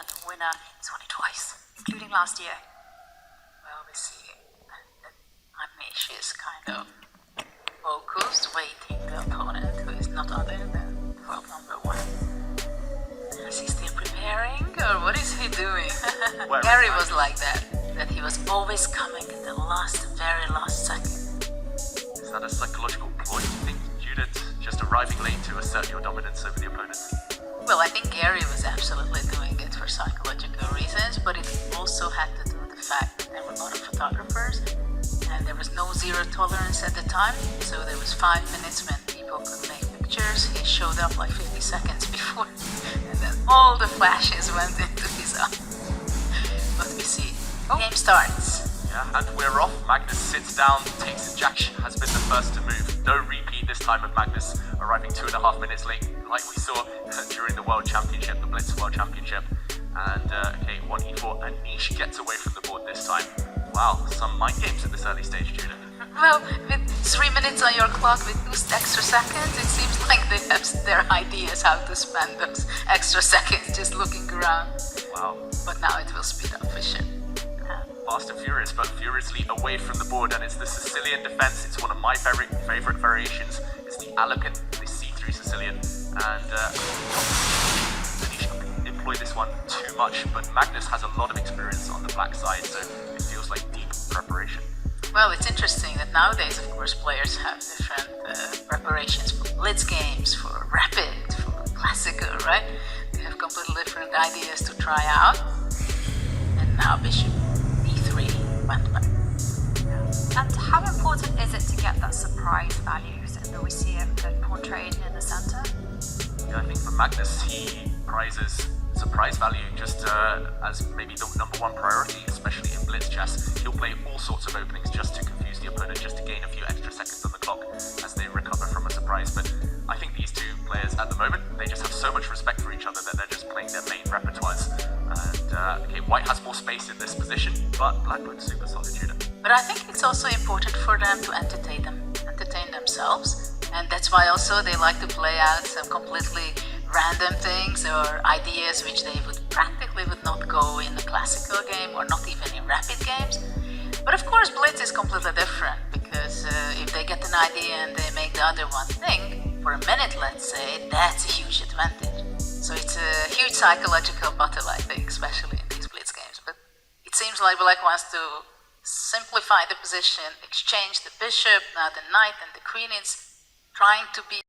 and winner. It's only twice, including last year. Well, we see that Anish is kind of focused, waiting the opponent, who is not other than world number 1. Is he still preparing, or what is he doing? Gary was like that he was always coming in the very last second. Is that a psychological ploy, do you think, Judith? Just arriving late to assert your dominance over the opponent? Well, I think Gary was absolutely doing it for psychological reasons, but it also had to do with the fact that there were a lot of photographers, and there was no zero tolerance at the time, so there was 5 minutes when people could make pictures. He showed up like 50 seconds before, and then all the flashes went into his eye. But we see, game starts. Yeah, and we're off. Magnus sits down, takes a jack, has been the first to move. No repeat this time of Magnus arriving 2.5 minutes late, like we saw during the World Championship, the Blitz World Championship. And okay, 1e4, Anish gets away from the board this time. Wow, some mind games at this early stage, Judith. Well, with 3 minutes on your clock with 2 extra seconds, it seems like they have their ideas how to spend those extra seconds just looking around. Wow. But now it will speed up for sure. Fast and furious, but furiously away from the board, and it's the Sicilian defense. It's one of my favorite variations. It's the Alipin, the C3 Sicilian, and Anish employ this one too much, but Magnus has a lot of experience on the black side, so it feels like deep preparation. Well, it's interesting that nowadays, of course, players have different preparations for blitz games, for rapid, for classical, right? They have completely different ideas to try out. And now Bishop E3 went back. And how important is it to get that surprise values that we see it portrayed in the center? Yeah, I think for Magnus, he prizes surprise value just as maybe the number 1 priority, especially in blitz chess. He'll play all sorts of openings just to confuse the opponent, just to gain a few extra seconds on the clock as they recover from a surprise. But I think these two players at the moment, they just have so much respect for each other that they're just playing their main repertoires. And okay, White has more space in this position, but Black looks super solid, Judith. But I think it's also important for them to entertain themselves, and that's why also they like to play out some completely random things or ideas which they would not go in a classical game or not even in rapid games. But of course blitz is completely different, because if they get an idea and they make the other one think for a minute, let's say, that's a huge advantage. So it's a huge psychological battle, I think, especially in these blitz games. But it seems like Black wants to simplify the position, exchange the bishop, now the knight and the queen is trying to be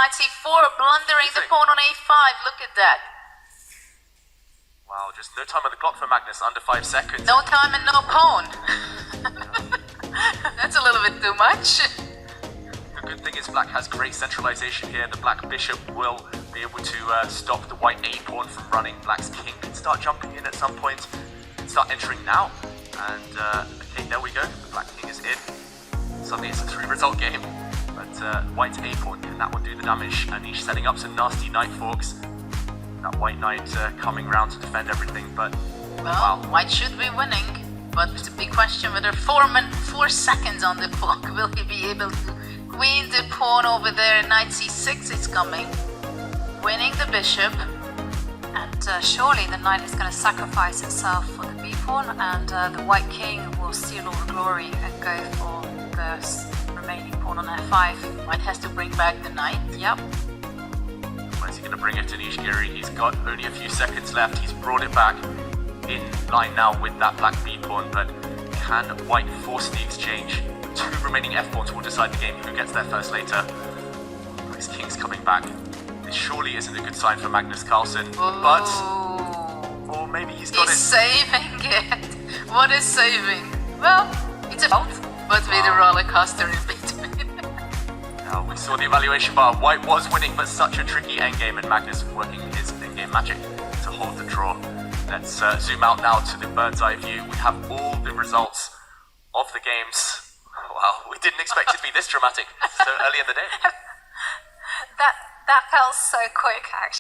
knight c4, blundering the pawn on a5. Look at that. Wow, just no time on the clock for Magnus, under 5 seconds. No time and no pawn. That's a little bit too much. The good thing is black has great centralization here. The black bishop will be able to stop the white a pawn from running. Black's king can start jumping in at some point. Can start entering now. And okay, there we go. The black king is in. Suddenly it's a 3-result game. But white's a pawn, can that one do the damage? Anish setting up some nasty knight forks. That white knight coming round to defend everything, but well, white should be winning. But it's a big question whether 4 seconds on the clock will he be able to queen the pawn over there. Knight c6 is coming, winning the bishop. And surely the knight is going to sacrifice itself for the b-pawn, and the white king will steal all the glory and go for the remaining pawn on f5. White has to bring back the knight. Yep. Where's he going to bring it? Anish Giri, he's got only a few seconds left. He's brought it back in line now with that black b-pawn, but can white force the exchange? 2 remaining f-pawns will decide the game. Who gets there first later? His king's coming back. This surely isn't a good sign for Magnus Carlsen, but... Or maybe he's got He's saving it. What is saving? Well, it's a boat, but with a roller coaster in between. Now, we saw the evaluation bar. White was winning, but such a tricky endgame, and Magnus working his endgame magic to hold the draw. Let's zoom out now to the bird's eye view. We have all the results of the games. Wow, we didn't expect it to be this dramatic so early in the day. That felt so quick, actually.